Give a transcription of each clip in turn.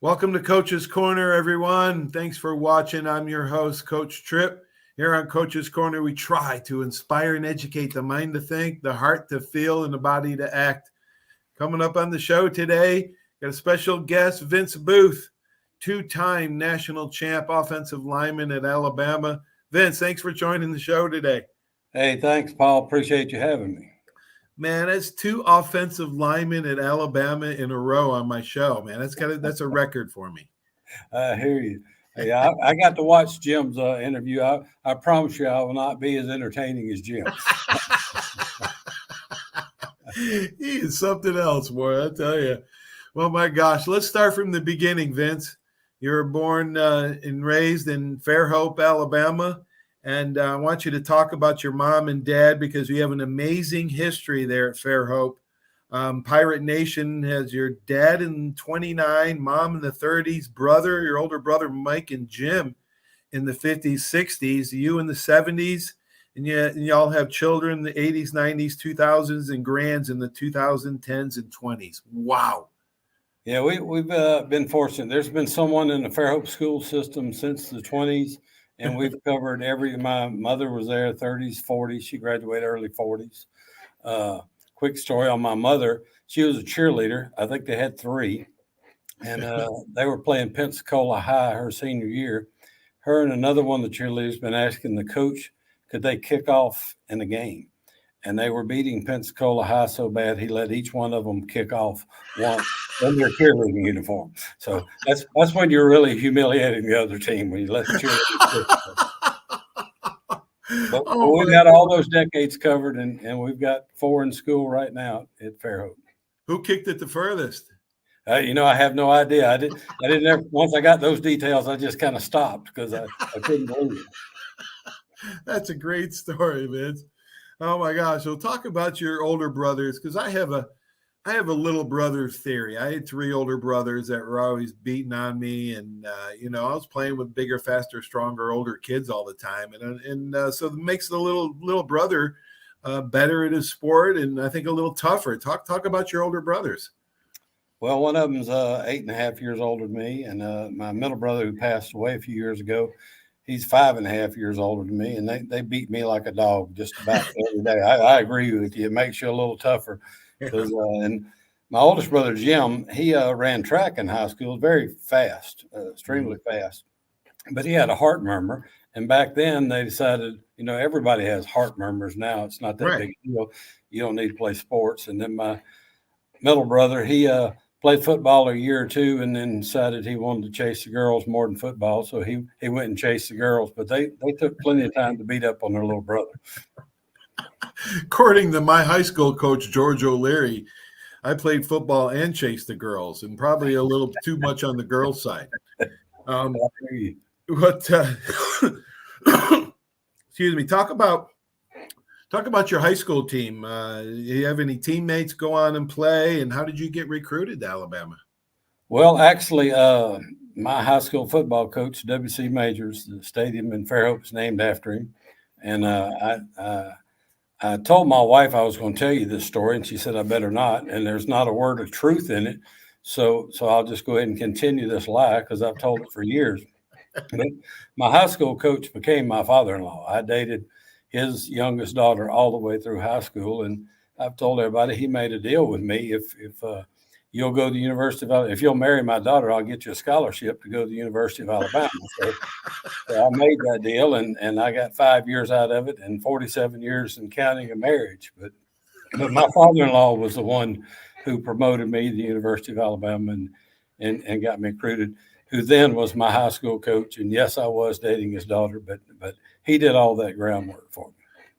Welcome to Coach's Corner, everyone. Thanks for watching. I'm your host, Coach Tripp. Here on Coach's Corner, we try to inspire and educate the mind to think, the heart to feel, and the body to act. Coming up on the show today, got a special guest, Vince Boothe, two-time national champ offensive lineman at Alabama. Vince, thanks for joining the show today. Hey, thanks, Paul. Appreciate you having me. Man, that's two offensive linemen at Alabama in a row on my show, man. That's a record for me. I hear you. Hey, I got to watch Jim's interview. I promise you I will not be as entertaining as Jim. He is something else, boy, I tell you. Well, my gosh, let's start from the beginning, Vince. You were born and raised in Fairhope, Alabama. And I want you to talk about your mom and dad because we have an amazing history there at Fairhope. Pirate Nation has your dad in 29, mom in the 30s, your older brother Mike and Jim in the 50s, 60s, you in the 70s, and y'all have children in the 80s, 90s, 2000s, and grands in the 2010s and 20s. Wow. Yeah, we've been fortunate. There's been someone in the Fairhope school system since the 20s. And we've covered my mother was there 30s, 40s. She graduated early 40s. Quick story on my mother. She was a cheerleader. I think they had three. And they were playing Pensacola High her senior year. Her and another one of the cheerleaders been asking the coach, could they kick off in a game? And they were beating Pensacola High so bad, he let each one of them kick off once in their cheerleading uniform. So that's when you're really humiliating the other team, when you let the cheerleaders kick. But we've got all those decades covered, and we've got four in school right now at Fairhope. Who kicked it the furthest? I have no idea. I didn't ever, once I got those details, I just kind of stopped because I couldn't believe it. That's a great story, Vince. Oh my gosh. So talk about your older brothers, because I have a little brother theory. I had three older brothers that were always beating on me. And, I was playing with bigger, faster, stronger, older kids all the time. And so it makes the little brother better at his sport. And I think a little tougher. Talk about your older brothers. Well, one of them's 8.5 years older than me. And my middle brother, who passed away a few years ago, he's 5.5 years older than me, and they beat me like a dog just about every day. I agree with you. It makes you a little tougher. And my oldest brother, Jim, he ran track in high school, very fast, extremely fast. But he had a heart murmur. And back then they decided, everybody has heart murmurs now. It's not that big a deal. You don't need to play sports. And then my middle brother, he played football a year or two and then decided he wanted to chase the girls more than football. So he went and chased the girls, but they took plenty of time to beat up on their little brother. According to my high school coach, George O'Leary, I played football and chased the girls, and probably a little too much on the girls' side. Excuse me. Talk about your high school team. You have any teammates go on and play, and how did you get recruited to Alabama? Well, actually, my high school football coach, W.C. Majors, the stadium in Fairhope is named after him. And I told my wife I was going to tell you this story, and she said I better not. And there's not a word of truth in it. So I'll just go ahead and continue this lie because I've told it for years. But my high school coach became my father-in-law. I dated his youngest daughter all the way through high school. And I've told everybody he made a deal with me. If you'll go to the University of Alabama, if you'll marry my daughter, I'll get you a scholarship to go to the University of Alabama. So I made that deal, and I got 5 years out of it and 47 years in counting a marriage. But my father-in-law was the one who promoted me to the University of Alabama and got me recruited, who then was my high school coach. And yes, I was dating his daughter, but he did all that groundwork for me.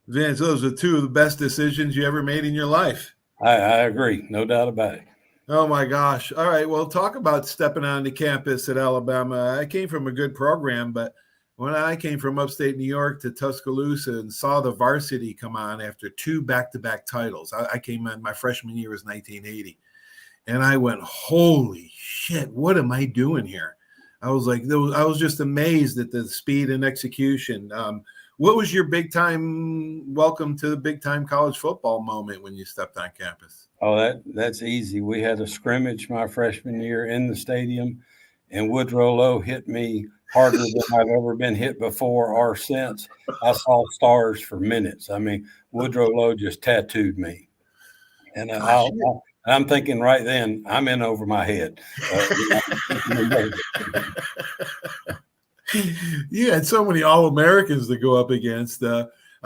Vince, those are two of the best decisions you ever made in your life. I agree. No doubt about it. Oh, my gosh. All right. Well, talk about stepping onto campus at Alabama. I came from a good program, but when I came from upstate New York to Tuscaloosa and saw the varsity come on after two back-to-back titles, I came in, my freshman year was 1980, and I went, holy shit, what am I doing here? I was just amazed at the speed and execution. What was your welcome to the big-time college football moment when you stepped on campus? Oh, that's easy. We had a scrimmage my freshman year in the stadium, and Woodrow Lowe hit me harder than I've ever been hit before or since. I saw stars for minutes. I mean, Woodrow Lowe just tattooed me. And Gosh, I'm thinking right then, I'm in over my head. you had so many All-Americans to go up against.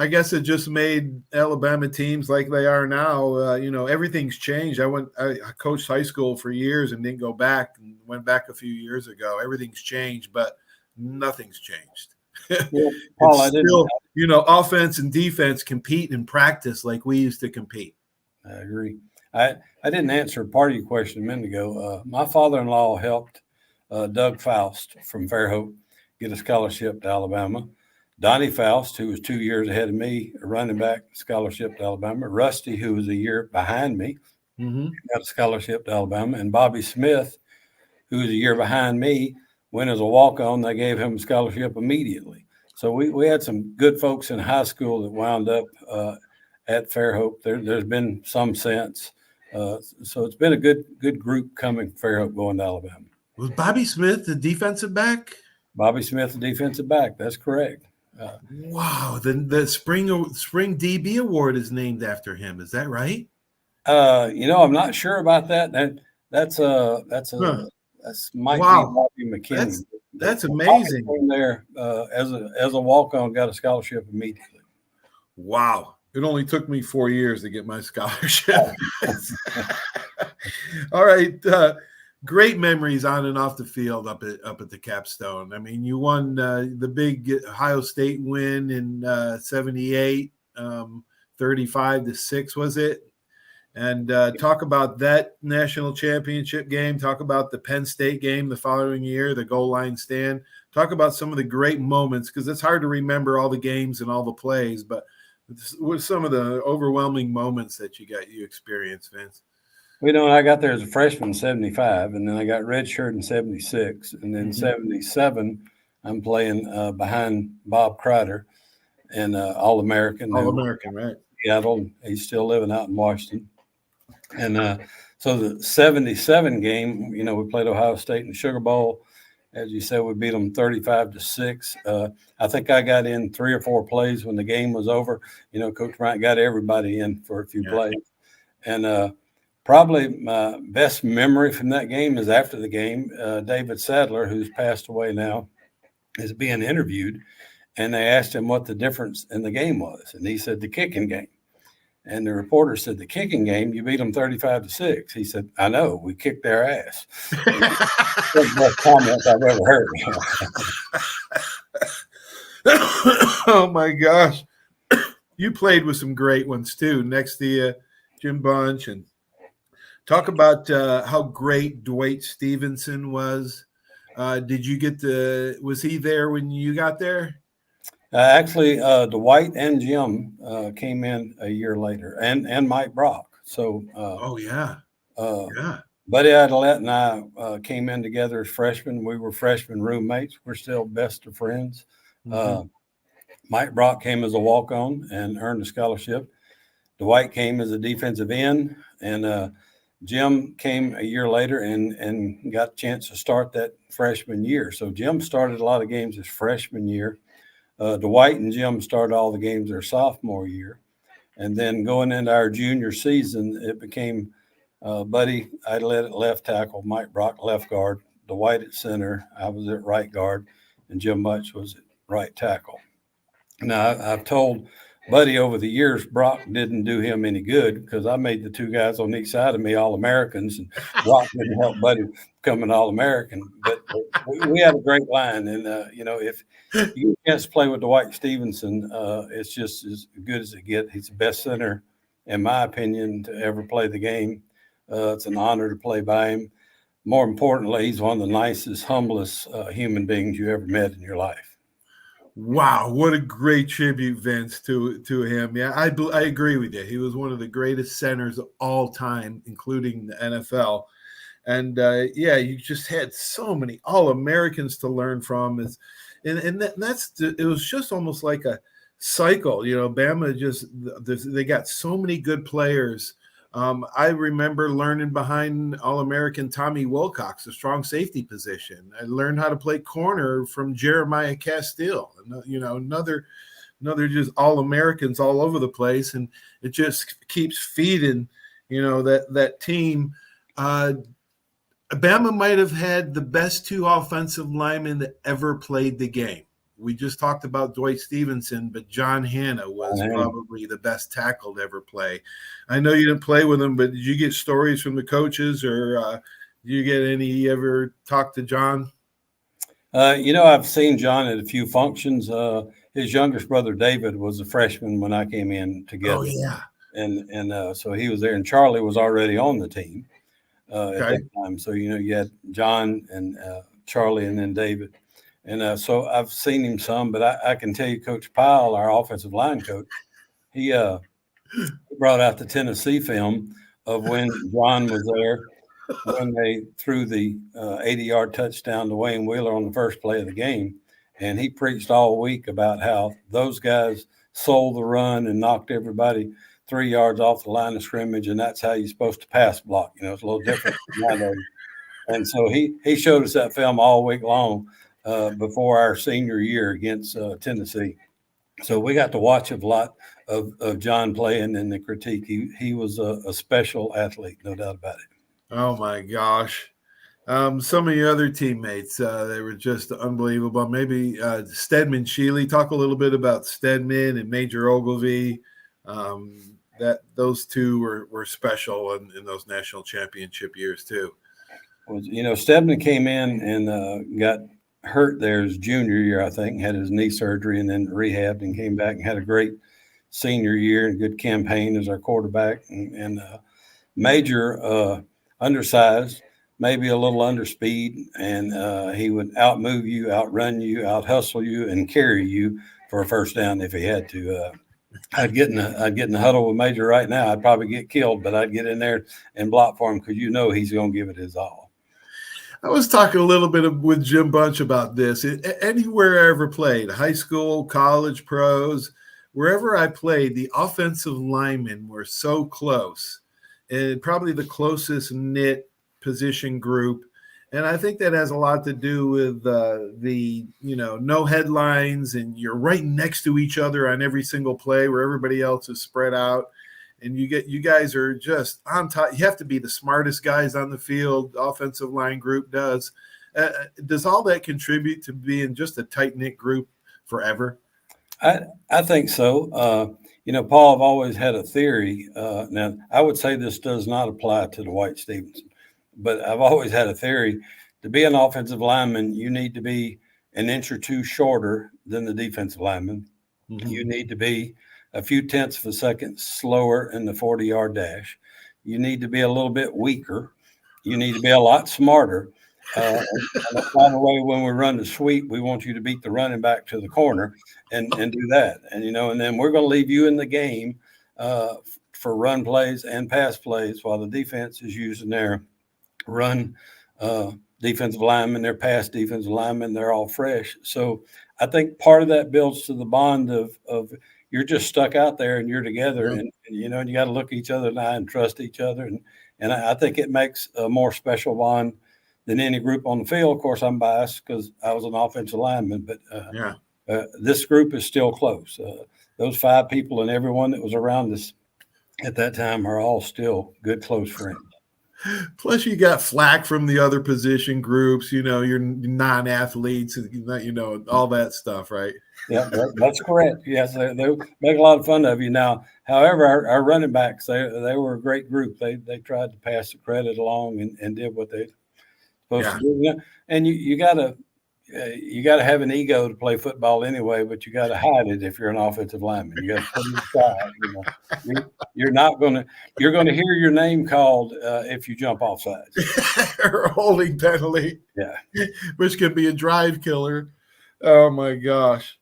I guess it just made Alabama teams like they are now. Everything's changed. I coached high school for years and didn't go back, and went back a few years ago. Everything's changed, but nothing's changed. Well, Paul, It's still, offense and defense compete in practice like we used to compete. I agree. I didn't answer part of your question a minute ago. My father-in-law helped Doug Faust from Fairhope get a scholarship to Alabama. Donnie Faust, who was 2 years ahead of me, a running back, scholarship to Alabama. Rusty, who was a year behind me, got a scholarship to Alabama. And Bobby Smith, who was a year behind me, went as a walk-on. They gave him a scholarship immediately. So we had some good folks in high school that wound up at Fairhope. There's been some since. So it's been a good group coming from Fairhope going to Alabama. Was Bobby Smith the defensive back? Bobby Smith, the defensive back. That's correct. Wow. The spring DB award is named after him. Is that right? I'm not sure about that. That's might be Bobby McKinney. That's amazing. There as a walk-on, got a scholarship immediately. Wow. It only took me 4 years to get my scholarship. All right. Great memories on and off the field up at the Capstone. I mean, you won the big Ohio State win in 78, 35-6, was it? And talk about that national championship game. Talk about the Penn State game the following year, the goal line stand. Talk about some of the great moments, because it's hard to remember all the games and all the plays, but what some of the overwhelming moments that you experienced, Vince? When I got there as a freshman in 75, and then I got redshirt in 76, and then 77, I'm playing behind Bob Crider, and All-American. All-American, right? Seattle. He's still living out in Washington. And so the 77 game, we played Ohio State in the Sugar Bowl. As you said, we beat them 35-6. I think I got in 3 or 4 plays when the game was over. Coach Bryant got everybody in for a few plays. And probably my best memory from that game is after the game, David Sadler, who's passed away now, is being interviewed. And they asked him what the difference in the game was. And he said, the kicking game. And the reporter said, the kicking game, you beat them 35-6. He said, I know, we kicked their ass. That's the best comment I've ever heard. Oh, my gosh. You played with some great ones, too, next to you, Jim Bunch. And talk about how great Dwight Stevenson was. Did you was he there when you got there? Actually, Dwight and Jim came in a year later, and Mike Brock. So, Buddy Adelette and I came in together as freshmen. We were freshman roommates. We're still best of friends. Mike Brock came as a walk-on and earned a scholarship. Dwight came as a defensive end, and Jim came a year later and got a chance to start that freshman year. So Jim started a lot of games his freshman year. Dwight and Jim started all the games their sophomore year. And then going into our junior season, it became Buddy Adelette at left tackle, Mike Brock left guard, Dwight at center, I was at right guard, and Jim Bunch was at right tackle. Now, I've told Buddy over the years, Brock didn't do him any good because I made the 2 guys on each side of me All-Americans, and Brock didn't help Buddy become an All-American. But we had a great line, and if you get to play with Dwight Stevenson, it's just as good as it gets. He's the best center, in my opinion, to ever play the game. It's an honor to play by him. More importantly, he's one of the nicest, humblest human beings you ever met in your life. Wow, what a great tribute, Vince, to him. Yeah, I agree with you. He was one of the greatest centers of all time, including the NFL. And you just had so many All-Americans to learn from. It was just almost like a cycle. Bama they got so many good players I remember learning behind All-American Tommy Wilcox, a strong safety position. I learned how to play corner from Jeremiah Castile. Another just All-Americans all over the place, and it just keeps feeding, that team. Bama might have had the best two offensive linemen that ever played the game. We just talked about Dwight Stevenson, but John Hanna was probably the best tackle to ever play. I know you didn't play with him, but did you get stories from the coaches, or did you get any? You ever talk to John? I've seen John at a few functions. His youngest brother David was a freshman when I came in together. Oh yeah, and so he was there, and Charlie was already on the team at that time. So you had John and Charlie, and then David. And so I've seen him some, but I can tell you, Coach Pyle, our offensive line coach, he brought out the Tennessee film of when John was there, when they threw the 80-yard touchdown to Wayne Wheeler on the first play of the game. And he preached all week about how those guys sold the run and knocked everybody 3 yards off the line of scrimmage, and that's how you're supposed to pass block. It's a little different nowadays. And so he showed us that film all week long before our senior year against Tennessee. So we got to watch a lot of John playing in the critique. He was a special athlete, no doubt about it. Oh my gosh. Some of your other teammates, they were just unbelievable. Maybe Stedman Shealy. Talk a little bit about Stedman and Major Ogilvy. That those two were special in those national championship years too. Well, Stedman came in and got hurt there his junior year, I think, had his knee surgery and then rehabbed and came back and had a great senior year and good campaign as our quarterback. And Major, undersized, maybe a little under speed, and he would outmove you, outrun you, out-hustle you, and carry you for a first down if he had to. I'd get in the huddle with Major right now. I'd probably get killed, but I'd get in there and block for him because he's going to give it his all. I was talking a little bit with Jim Bunch about this. Anywhere I ever played, high school, college, pros, wherever I played, the offensive linemen were so close, and probably the closest knit position group. And I think that has a lot to do with no headlines, and you're right next to each other on every single play where everybody else is spread out. And you guys are just on top. You have to be the smartest guys on the field. The offensive line group does. Does all that contribute to being just a tight-knit group forever? I think so. Paul, I've always had a theory. Now, I would say this does not apply to Dwight Stevenson, but I've always had a theory. To be an offensive lineman, you need to be an inch or two shorter than the defensive lineman. Mm-hmm. You need to be a few tenths of a second slower in the 40-yard dash. You need to be a little bit weaker. You need to be a lot smarter. And by the way, when we run the sweep, we want you to beat the running back to the corner and do that. And, and then we're going to leave you in the game for run plays and pass plays while the defense is using their run defensive linemen, their pass defensive linemen. They're all fresh. So I think part of that builds to the bond of you're just stuck out there and you're together, and you got to look each other in the eye and trust each other. And I think it makes a more special bond than any group on the field. Of course, I'm biased because I was an offensive lineman, but this group is still close. Those 5 people and everyone that was around us at that time are all still good, close friends. Plus, you got flack from the other position groups, you're non-athletes, all that stuff, right? Yeah, that's correct. Yes, they make a lot of fun of you. Now, however, our running backs, they were a great group. They tried to pass the credit along and did what they supposed to do. And you got to have an ego to play football anyway, but you got to hide it if you're an offensive lineman. You got to put it aside. You're going to hear your name called if you jump off sides. Or a holding penalty. Yeah. Which can be a drive killer. Oh, my gosh.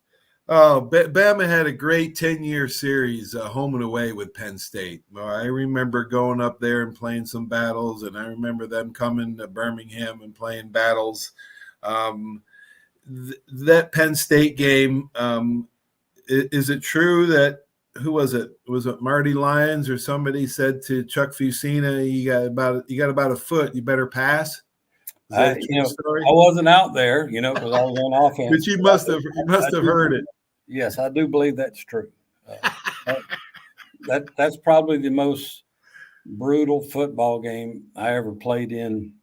Oh, Bama had a great 10-year series, home and away with Penn State. Well, I remember going up there and playing some battles, and I remember them coming to Birmingham and playing battles. That Penn State game, is it true that who was it? Was it Marty Lyons or somebody said to Chuck Fusina, you got about a foot, you better pass. Is that a true story? I wasn't out there, because I was on offense. But you must have heard it. Yes, I do believe that's true. That's probably the most brutal football game I ever played in.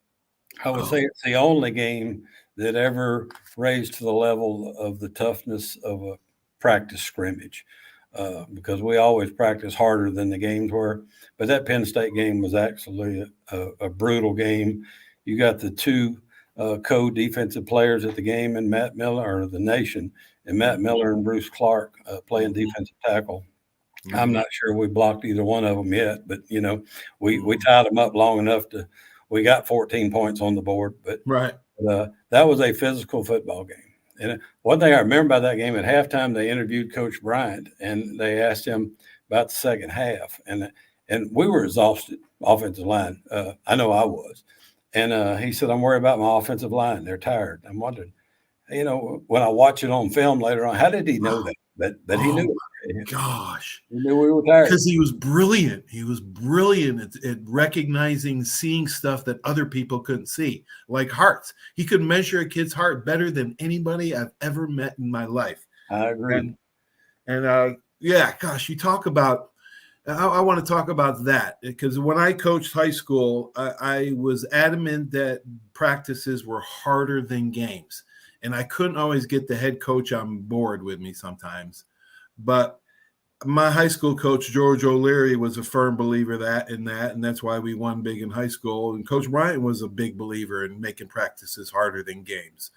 I would say it's the only game that ever raised to the level of the toughness of a practice scrimmage, because we always practice harder than the games were. But that Penn State game was actually a brutal game. You got the two co-defensive players at the game, and Matt Miller, or the nation, and Matt Miller and Bruce Clark playing defensive tackle. Mm-hmm. I'm not sure we blocked either one of them yet, but we tied them up long enough we got 14 points on the board. But right, that was a physical football game. And one thing I remember about that game, at halftime, they interviewed Coach Bryant, and they asked him about the second half, and we were exhausted, offensive line. I know I was. And he said, "I'm worried about my offensive line. They're tired." I'm wondering, when I watch it on film later on, how did he know that? But he knew. Gosh, he knew we were tired because he was brilliant. He was brilliant at recognizing, seeing stuff that other people couldn't see, like hearts. He could measure a kid's heart better than anybody I've ever met in my life. I agree. And yeah, gosh, you talk about. I want to talk about that because when I coached high school, I was adamant that practices were harder than games. And I couldn't always get the head coach on board with me sometimes. But my high school coach, George O'Leary, was a firm believer in that. And that's why we won big in high school. And Coach Bryant was a big believer in making practices harder than games.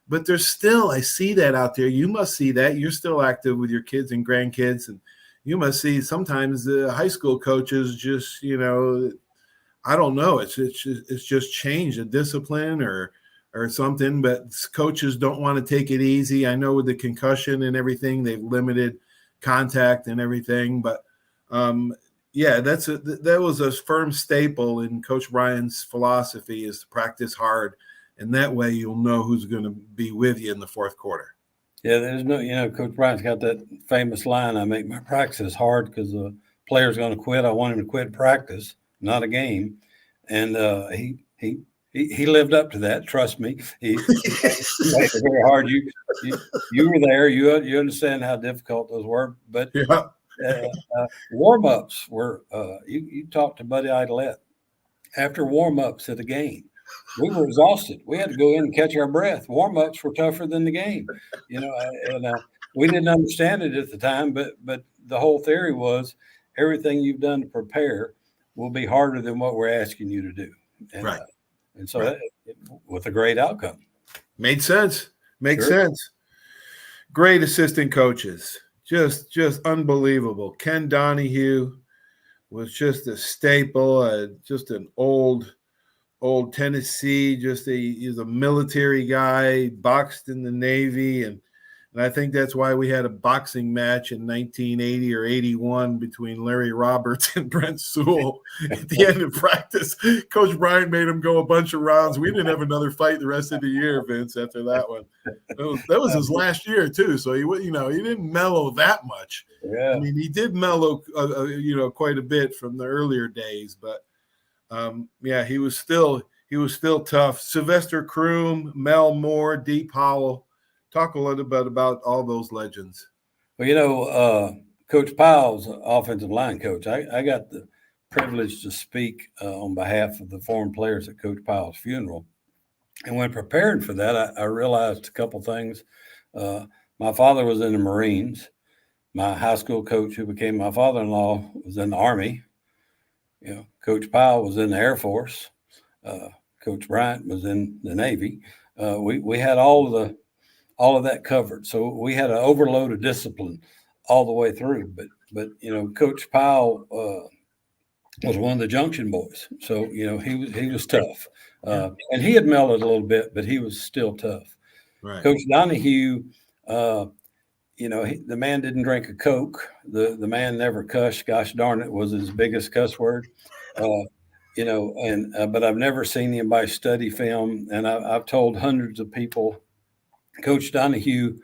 But there's still, I see that out there. You must see that. You're still active with your kids and grandkids, and you must see sometimes the high school coaches just, I don't know. It's just changed a discipline or something, but coaches don't want to take it easy. I know with the concussion and everything, they've limited contact and everything, but yeah, that was a firm staple in Coach Bryant's philosophy, is to practice hard. And that way you'll know who's going to be with you in the fourth quarter. Yeah, there's no, Coach Bryant's got that famous line, "I make my practice hard because the player's going to quit. I want him to quit practice, not a game." And he lived up to that. Trust me. He made it very hard. You were there. You understand how difficult those were. But warm-ups were, you talked to Buddy Idolette. After warm-ups at a game, we were exhausted. We had to go in and catch our breath. Warm-ups were tougher than the game, and we didn't understand it at the time. But the whole theory was everything you've done to prepare will be harder than what we're asking you to do. And, right. And so with a great outcome. Made sense. Makes sense. Great assistant coaches. Just unbelievable. Ken Donahue was just a staple, just an old Tennessee, he's a military guy, boxed in the Navy. And I think that's why we had a boxing match in 1980 or 81 between Larry Roberts and Brent Sewell at the end of practice. Coach Bryant made him go a bunch of rounds. We didn't have another fight the rest of the year, Vince, after that one. That was his last year, too. So, he didn't mellow that much. Yeah. I mean, he did mellow, quite a bit from the earlier days. But, yeah, he was still tough. Sylvester Croom, Mel Moore, Dee Powell. Talk a little bit about all those legends. Well, Coach Powell's offensive line coach. I got the privilege to speak on behalf of the former players at Coach Powell's funeral. And when preparing for that, I realized a couple things. My father was in the Marines. My high school coach, who became my father-in-law, was in the Army. Coach Powell was in the Air Force. Coach Bryant was in the Navy. We had all of that covered. So we had an overload of discipline all the way through. But Coach Powell was one of the Junction boys. So, he was tough. And he had mellowed a little bit, but he was still tough. Right. Coach Donahue, the man didn't drink a Coke. The man never cussed. Gosh darn it, was his biggest cuss word. But I've never seen anybody study film. And I've told hundreds of people, Coach Donahue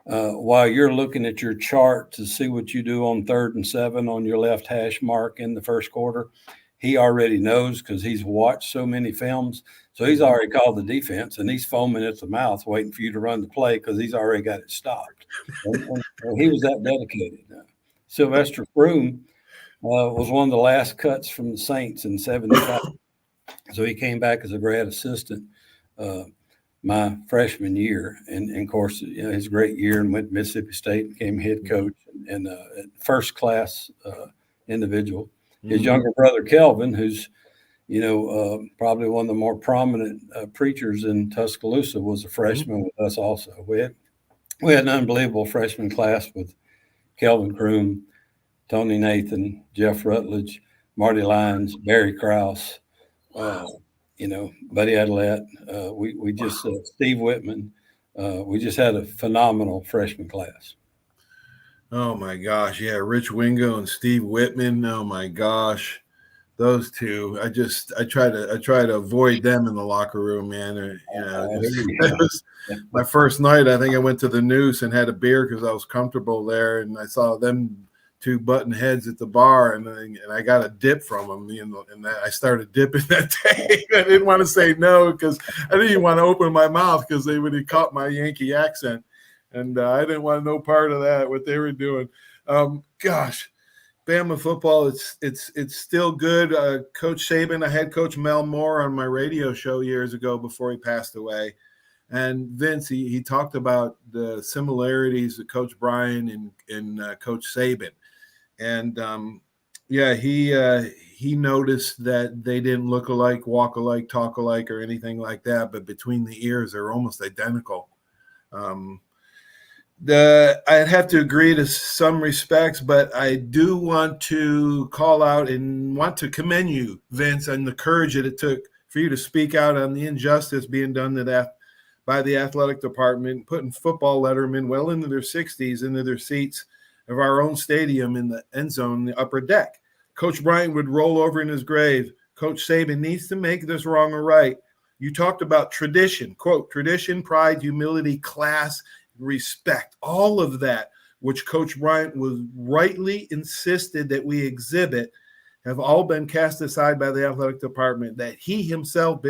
while you're looking at your chart to see what you do on 3rd and 7 on your left hash mark in the first quarter, he already knows because he's watched so many films. So he's already called the defense, and he's foaming at the mouth waiting for you to run the play because he's already got it stopped. And he was that dedicated. Sylvester Froome was one of the last cuts from the Saints in 75. So he came back as a grad assistant my freshman year. And of course, his great year, and went to Mississippi State, became head coach and first class individual. His younger brother, Kelvin, who's, probably one of the more prominent preachers in Tuscaloosa, was a freshman with us also. We had an unbelievable freshman class with Kelvin Croom, Tony Nathan, Jeff Rutledge, Marty Lyons, Barry Krause, Buddy Adelette. We just Steve Whitman. We just had a phenomenal freshman class. Oh my gosh, yeah, Rich Wingo and Steve Whitman. Oh my gosh, those two. I try to avoid them in the locker room, man. It was my first night. I think I went to the Noose and had a beer because I was comfortable there, and I saw them two button heads at the bar, and I got a dip from them, and I started dipping that day. I didn't want to say no because I didn't even want to open my mouth because they would have caught my Yankee accent, and I didn't want no part of that, what they were doing. Gosh, Bama football, it's still good. Coach Saban, I had Coach Mel Moore on my radio show years ago before he passed away. And Vince, he talked about the similarities of Coach Bryan and Coach Saban. And he noticed that they didn't look alike, walk alike, talk alike, or anything like that. But between the ears, they're almost identical. I'd have to agree to some respects, but I do want to call out and want to commend you, Vince, and the courage that it took for you to speak out on the injustice being done to that by the athletic department, putting football lettermen well into their 60s into their seats of our own stadium in the end zone, the upper deck. Coach Bryant would roll over in his grave. Coach Saban needs to make this wrong or right. You talked about tradition, quote, tradition, pride, humility, class, respect, all of that, which Coach Bryant was rightly insisted that we exhibit, have all been cast aside by the athletic department that he himself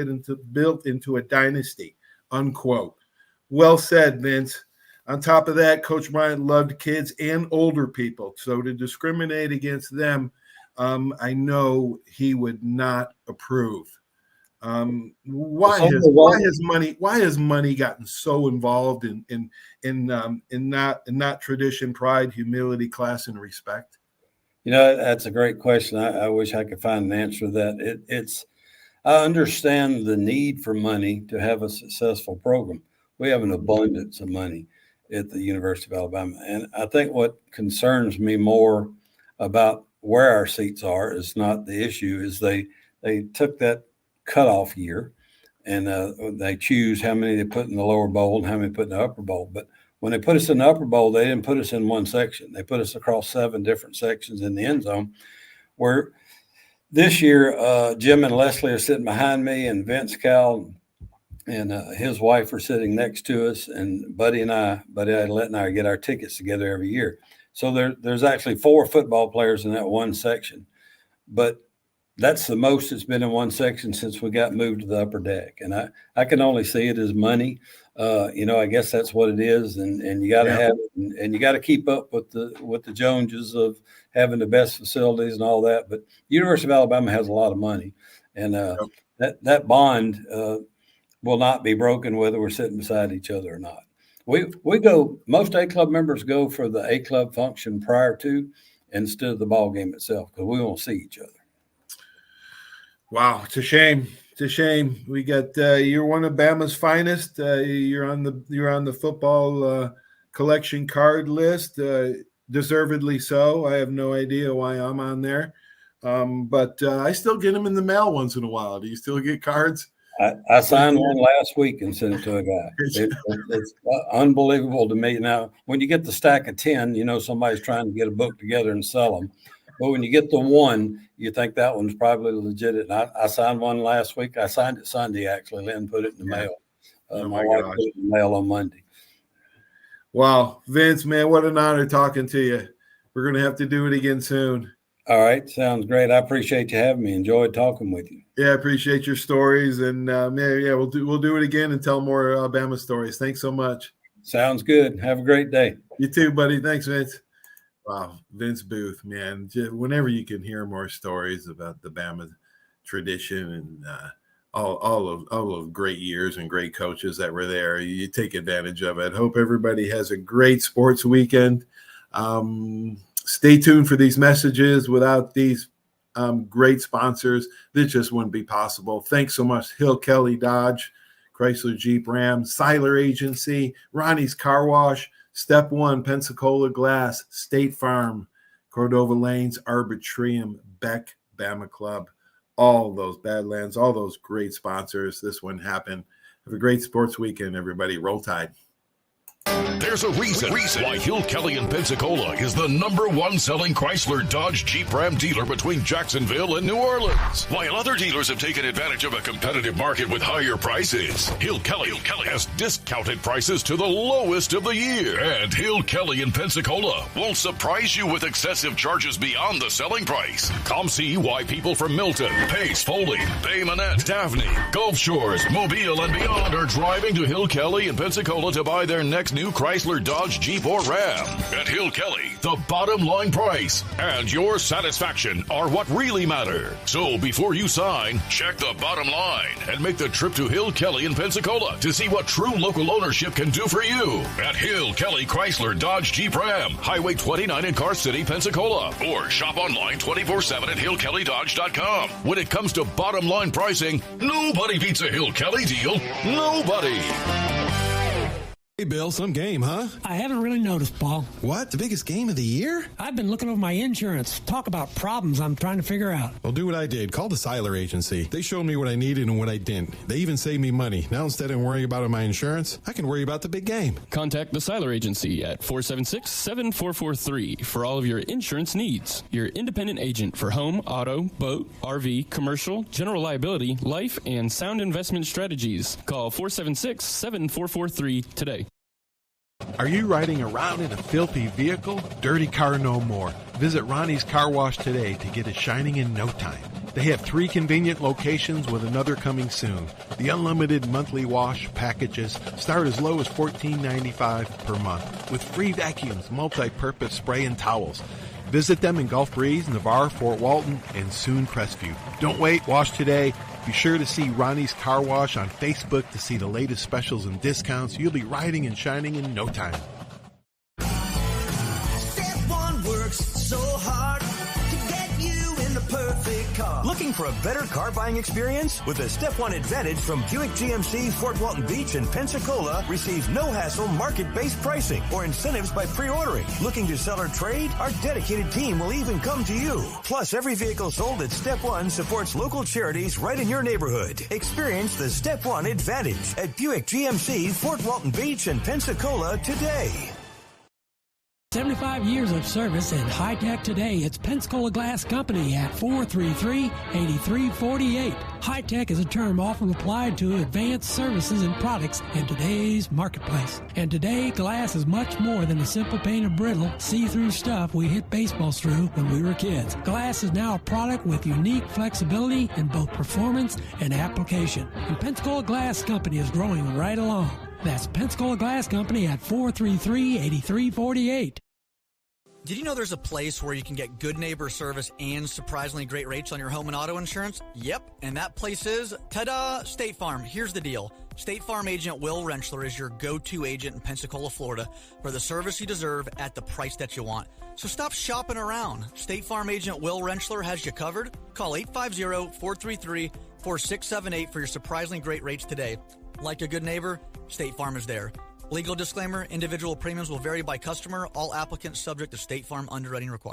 built into a dynasty, unquote. Well said, Vince. On top of that, Coach Bryant loved kids and older people. So to discriminate against them, I know he would not approve. Why has money gotten so involved in not tradition, pride, humility, class, and respect? That's a great question. I wish I could find an answer to that. I understand the need for money to have a successful program. We have an abundance of money at the University of Alabama. And I think what concerns me more about where our seats are is not the issue, is they took that cutoff year and they choose how many they put in the lower bowl and how many put in the upper bowl. But when they put us in the upper bowl, they didn't put us in one section. They put us across 7 different sections in the end zone, where this year Jim and Leslie are sitting behind me, and Vince Cal and his wife are sitting next to us, and Buddy Adelette and I get our tickets together every year. So there's actually 4 football players in that one section, but that's the most it's been in one section since we got moved to the upper deck. And I can only see it as money. I guess that's what it is. And you got to have it, and you got to keep up with the Joneses of having the best facilities and all that. But University of Alabama has a lot of money, and that bond will not be broken whether we're sitting beside each other or not. We go, most A Club members go for the A Club function prior to instead of the ball game itself, because we won't see each other. Wow, it's a shame. It's a shame. We got you're one of Bama's finest. You're on the football collection card list, deservedly so. I have no idea why I'm on there, but I still get them in the mail once in a while. Do you still get cards? I signed one last week and sent it to a guy. It's unbelievable to me. Now, when you get the stack of 10, somebody's trying to get a book together and sell them. But when you get the one, you think that one's probably legit. And I signed one last week. I signed it Sunday, actually, and put it in the mail. My wife put it in the mail on Monday. Wow, Vince, man, what an honor talking to you. We're going to have to do it again soon. All right. Sounds great. I appreciate you having me. Enjoyed talking with you. Yeah, I appreciate your stories. And we'll do it again and tell more Alabama stories. Thanks so much. Sounds good. Have a great day. You too, buddy. Thanks, Vince. Wow, Vince Boothe, man. Whenever you can hear more stories about the Bama tradition and all of great years and great coaches that were there, you take advantage of it. Hope everybody has a great sports weekend. Stay tuned for these messages. Without these great sponsors, this just wouldn't be possible. Thanks so much, Hill Kelly Dodge, Chrysler Jeep Ram, Seiler Agency, Ronnie's Car Wash, Step One, Pensacola Glass, State Farm, Cordova Lanes, Arbitrium, Beck, Bama Club, all those Badlands, all those great sponsors. This one happened. Have a great sports weekend, everybody. Roll Tide. There's a reason why Hill Kelly in Pensacola is the #1 selling Chrysler Dodge Jeep Ram dealer between Jacksonville and New Orleans. While other dealers have taken advantage of a competitive market with higher prices, Hill Kelly has discounted prices to the lowest of the year. And Hill Kelly in Pensacola won't surprise you with excessive charges beyond the selling price. Come see why people from Milton, Pace, Foley, Bay Minette, Daphne, Gulf Shores, Mobile, and beyond are driving to Hill Kelly in Pensacola to buy their next new Chrysler, Dodge, Jeep, or Ram. At Hill Kelly, the bottom line price and your satisfaction are what really matter. So before you sign, check the bottom line and make the trip to Hill Kelly in Pensacola to see what true local ownership can do for you. At Hill Kelly Chrysler, Dodge, Jeep, Ram, Highway 29 in Car City, Pensacola. Or shop online 24/7 at hillkellydodge.com. When it comes to bottom line pricing, nobody beats a Hill Kelly deal. Nobody. Hey, Bill, some game, huh? I haven't really noticed, Paul. What? The biggest game of the year? I've been looking over my insurance. Talk about problems I'm trying to figure out. Well, do what I did. Call the Seiler Agency. They showed me what I needed and what I didn't. They even saved me money. Now, instead of worrying about my insurance, I can worry about the big game. Contact the Seiler Agency at 476-7443 for all of your insurance needs. Your independent agent for home, auto, boat, RV, commercial, general liability, life, and sound investment strategies. Call 476-7443 today. Are you riding around in a filthy vehicle? Dirty car no more. Visit Ronnie's Car Wash today to get it shining in no time. They have 3 convenient locations with another coming soon. The unlimited monthly wash packages start as low as $14.95 per month with free vacuums, multi-purpose spray, and towels. Visit them in Gulf Breeze, Navarre, Fort Walton, and soon Crestview. Don't wait, wash today. Be sure to see Ronnie's Car Wash on Facebook to see the latest specials and discounts. You'll be riding and shining in no time. Step One works so hard to get you in the perfect car. Looking for a better car buying experience? With the Step One Advantage from Buick GMC, Fort Walton Beach, and Pensacola, receive no-hassle market-based pricing or incentives by pre-ordering. Looking to sell or trade? Our dedicated team will even come to you. Plus, every vehicle sold at Step One supports local charities right in your neighborhood. Experience the Step One Advantage at Buick GMC, Fort walton Beach, and Pensacola today. 75 years of service and high tech today. It's Pensacola Glass Company at 433-8348. High tech is a term often applied to advanced services and products in today's marketplace. And today, glass is much more than a simple pane of brittle, see-through stuff we hit baseballs through when we were kids. Glass is now a product with unique flexibility in both performance and application. And Pensacola Glass Company is growing right along. That's Pensacola Glass Company at 433-8348. Did you know there's a place where you can get good neighbor service and surprisingly great rates on your home and auto insurance? Yep, and that place is, ta-da, State Farm. Here's the deal. State Farm agent Will Rentschler is your go-to agent in Pensacola, Florida for the service you deserve at the price that you want. So stop shopping around. State Farm agent Will Rentschler has you covered. Call 850-433-4678 for your surprisingly great rates today. Like a good neighbor, State Farm is there. Legal disclaimer, individual premiums will vary by customer. All applicants subject to State Farm underwriting requirements.